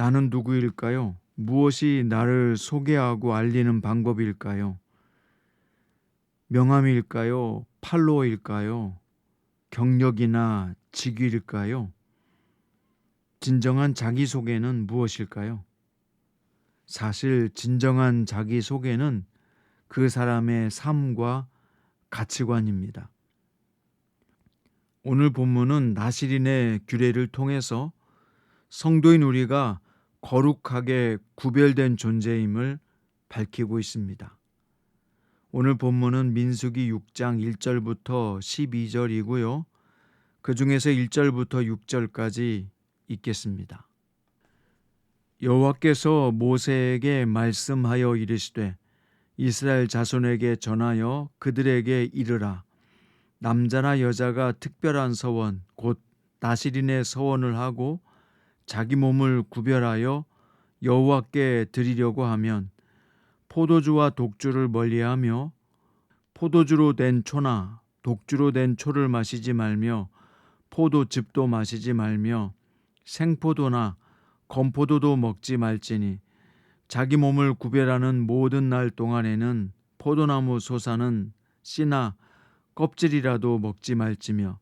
나는 누구일까요? 무엇이 나를 소개하고 알리는 방법일까요? 명함일까요? 팔로워일까요? 경력이나 직위일까요? 진정한 자기소개는 무엇일까요? 사실 진정한 자기소개는 그 사람의 삶과 가치관입니다. 오늘 본문은 나시린의 규례를 통해서 성도인 우리가 거룩하게 구별된 존재임을 밝히고 있습니다. 오늘 본문은 민수기 6장 1절부터 12절이고요. 그 중에서 1절부터 6절까지 읽겠습니다. 여호와께서 모세에게 말씀하여 이르시되 이스라엘 자손에게 전하여 그들에게 이르라. 남자나 여자가 특별한 서원 곧 나시린의 서원을 하고 자기 몸을 구별하여 여호와께 드리려고 하면 포도주와 독주를 멀리하며 포도주로 된 초나 독주로 된 초를 마시지 말며 포도즙도 마시지 말며 생포도나 건포도도 먹지 말지니 자기 몸을 구별하는 모든 날 동안에는 포도나무 솟아는 씨나 껍질이라도 먹지 말지며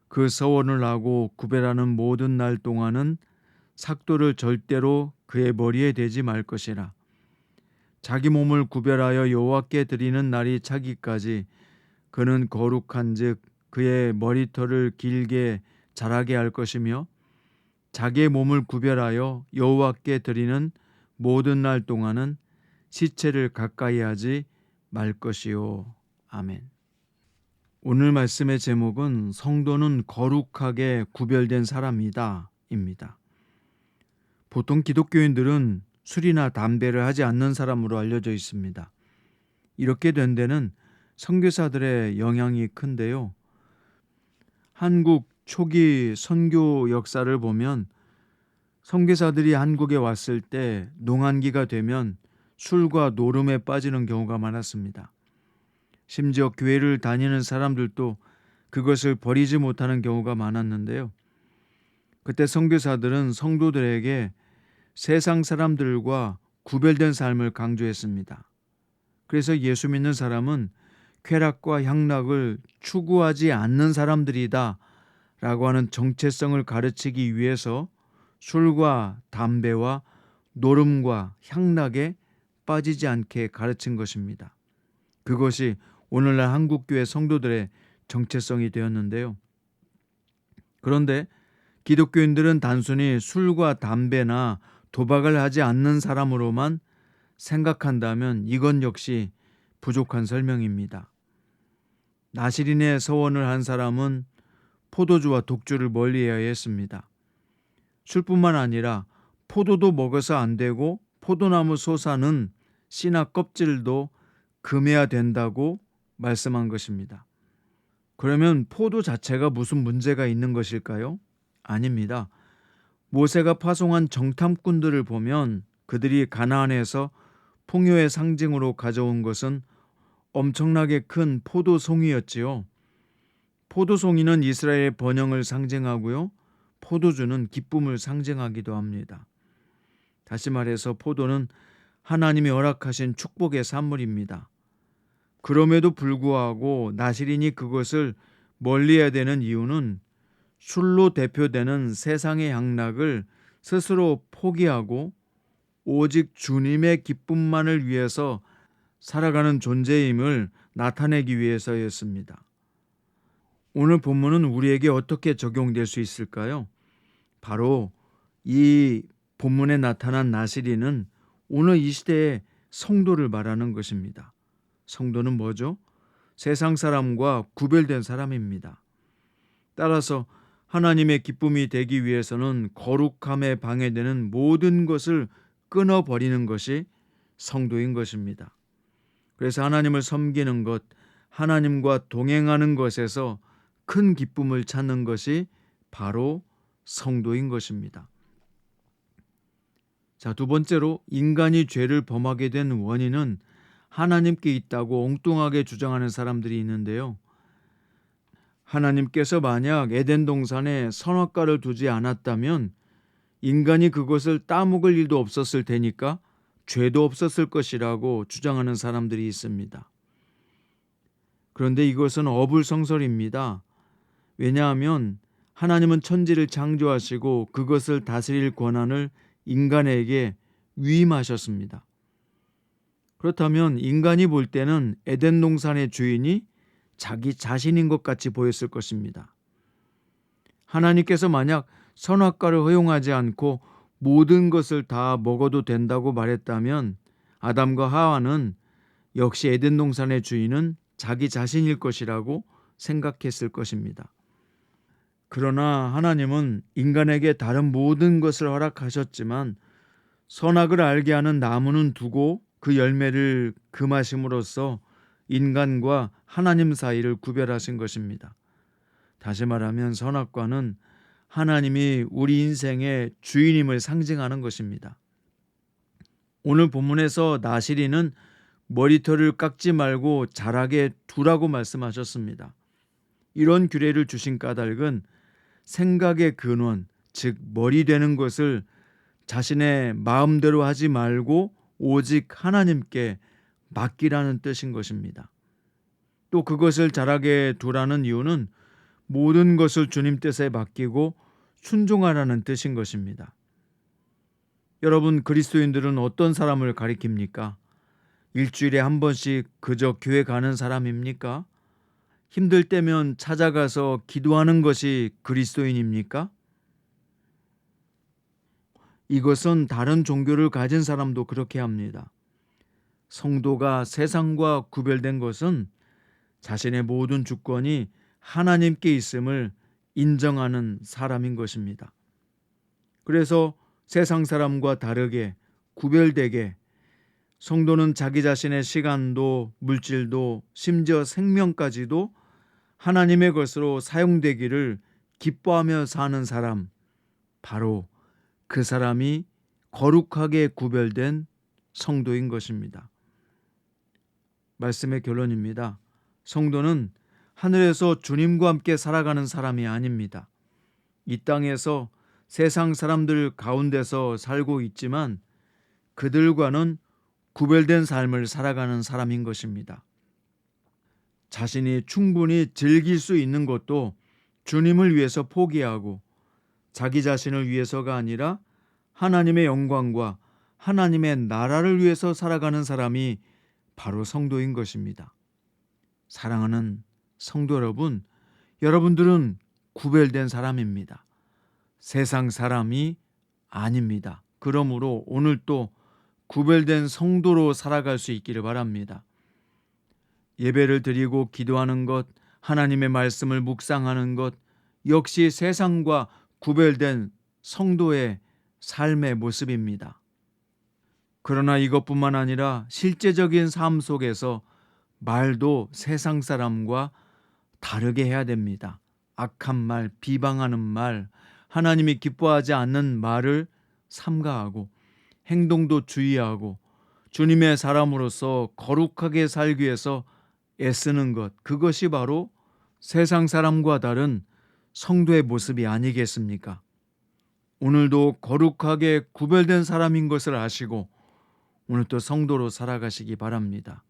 그 서원을 하고 구별하는 모든 날 동안은 삭도를 절대로 그의 머리에 대지 말 것이라. 자기 몸을 구별하여 여호와께 드리는 날이 차기까지 그는 거룩한즉 그의 머리털을 길게 자라게 할 것이며 자기의 몸을 구별하여 여호와께 드리는 모든 날 동안은 시체를 가까이 하지 말 것이요. 아멘. 오늘 말씀의 제목은 성도는 거룩하게 구별된 사람이다 입니다. 보통 기독교인들은 술이나 담배를 하지 않는 사람으로 알려져 있습니다. 이렇게 된 데는 선교사들의 영향이 큰데요. 한국 초기 선교 역사를 보면 선교사들이 한국에 왔을 때 농한기가 되면 술과 노름에 빠지는 경우가 많았습니다. 심지어 교회를 다니는 사람들도 그것을 버리지 못하는 경우가 많았는데요. 그때 선교사들은 성도들에게 세상 사람들과 구별된 삶을 강조했습니다. 그래서 예수 믿는 사람은 쾌락과 향락을 추구하지 않는 사람들이다 라고 하는 정체성을 가르치기 위해서 술과 담배와 노름과 향락에 빠지지 않게 가르친 것입니다. 그것이 오늘날 한국교회 성도들의 정체성이 되었는데요. 그런데 기독교인들은 단순히 술과 담배나 도박을 하지 않는 사람으로만 생각한다면 이건 역시 부족한 설명입니다. 나시린의 서원을 한 사람은 포도주와 독주를 멀리해야 했습니다. 술뿐만 아니라 포도도 먹어서 안 되고 포도나무 솟아는 씨나 껍질도 금해야 된다고 말씀한 것입니다. 그러면 포도 자체가 무슨 문제가 있는 것일까요? 아닙니다. 모세가 파송한 정탐꾼들을 보면 그들이 가나안에서 풍요의 상징으로 가져온 것은 엄청나게 큰 포도송이였지요. 포도송이는 이스라엘의 번영을 상징하고요. 포도주는 기쁨을 상징하기도 합니다. 다시 말해서 포도는 하나님이 허락하신 축복의 산물입니다. 그럼에도 불구하고 나시린이 그것을 멀리해야 되는 이유는 술로 대표되는 세상의 향락을 스스로 포기하고 오직 주님의 기쁨만을 위해서 살아가는 존재임을 나타내기 위해서였습니다. 오늘 본문은 우리에게 어떻게 적용될 수 있을까요? 바로 이 본문에 나타난 나시린은 오늘 이 시대의 성도를 말하는 것입니다. 성도는 뭐죠? 세상 사람과 구별된 사람입니다. 따라서 하나님의 기쁨이 되기 위해서는 거룩함에 방해되는 모든 것을 끊어버리는 것이 성도인 것입니다. 그래서 하나님을 섬기는 것, 하나님과 동행하는 것에서 큰 기쁨을 찾는 것이 바로 성도인 것입니다. 자, 두 번째로 인간이 죄를 범하게 된 원인은 하나님께 있다고 엉뚱하게 주장하는 사람들이 있는데요. 하나님께서 만약 에덴 동산에 선악과를 두지 않았다면 인간이 그것을 따먹을 일도 없었을 테니까 죄도 없었을 것이라고 주장하는 사람들이 있습니다. 그런데 이것은 어불성설입니다. 왜냐하면 하나님은 천지를 창조하시고 그것을 다스릴 권한을 인간에게 위임하셨습니다. 그렇다면 인간이 볼 때는 에덴 동산의 주인이 자기 자신인 것 같이 보였을 것입니다. 하나님께서 만약 선악과를 허용하지 않고 모든 것을 다 먹어도 된다고 말했다면 아담과 하와는 역시 에덴 동산의 주인은 자기 자신일 것이라고 생각했을 것입니다. 그러나 하나님은 인간에게 다른 모든 것을 허락하셨지만 선악을 알게 하는 나무는 두고 그 열매를 금하심으로써 인간과 하나님 사이를 구별하신 것입니다. 다시 말하면 선악과는 하나님이 우리 인생의 주인임을 상징하는 것입니다. 오늘 본문에서 나시리는 머리털을 깎지 말고 자라게 두라고 말씀하셨습니다. 이런 규례를 주신 까닭은 생각의 근원, 즉 머리 되는 것을 자신의 마음대로 하지 말고 오직 하나님께 맡기라는 뜻인 것입니다. 또 그것을 자라게 두라는 이유는 모든 것을 주님 뜻에 맡기고 순종하라는 뜻인 것입니다. 여러분, 그리스도인들은 어떤 사람을 가리킵니까? 일주일에 한 번씩 그저 교회 가는 사람입니까? 힘들 때면 찾아가서 기도하는 것이 그리스도인입니까? 이것은 다른 종교를 가진 사람도 그렇게 합니다. 성도가 세상과 구별된 것은 자신의 모든 주권이 하나님께 있음을 인정하는 사람인 것입니다. 그래서 세상 사람과 다르게 구별되게 성도는 자기 자신의 시간도 물질도 심지어 생명까지도 하나님의 것으로 사용되기를 기뻐하며 사는 사람, 바로 그 사람이 거룩하게 구별된 성도인 것입니다. 말씀의 결론입니다. 성도는 하늘에서 주님과 함께 살아가는 사람이 아닙니다. 이 땅에서 세상 사람들 가운데서 살고 있지만 그들과는 구별된 삶을 살아가는 사람인 것입니다. 자신이 충분히 즐길 수 있는 것도 주님을 위해서 포기하고 자기 자신을 위해서가 아니라 하나님의 영광과 하나님의 나라를 위해서 살아가는 사람이 바로 성도인 것입니다. 사랑하는 성도 여러분, 여러분들은 구별된 사람입니다. 세상 사람이 아닙니다. 그러므로 오늘 또 구별된 성도로 살아갈 수 있기를 바랍니다. 예배를 드리고 기도하는 것, 하나님의 말씀을 묵상하는 것, 역시 세상과 구별된 성도의 삶의 모습입니다. 그러나 이것뿐만 아니라 실제적인 삶 속에서 말도 세상 사람과 다르게 해야 됩니다. 악한 말, 비방하는 말, 하나님이 기뻐하지 않는 말을 삼가하고 행동도 주의하고 주님의 사람으로서 거룩하게 살기 위해서 애쓰는 것, 그것이 바로 세상 사람과 다른 성도의 모습이 아니겠습니까? 오늘도 거룩하게 구별된 사람인 것을 아시고 오늘 또 성도로 살아가시기 바랍니다.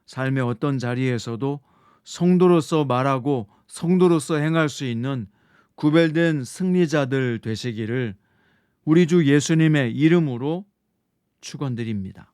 삶의 어떤 자리에서도 성도로서 말하고 성도로서 행할 수 있는 구별된 승리자들 되시기를 우리 주 예수님의 이름으로 축원드립니다.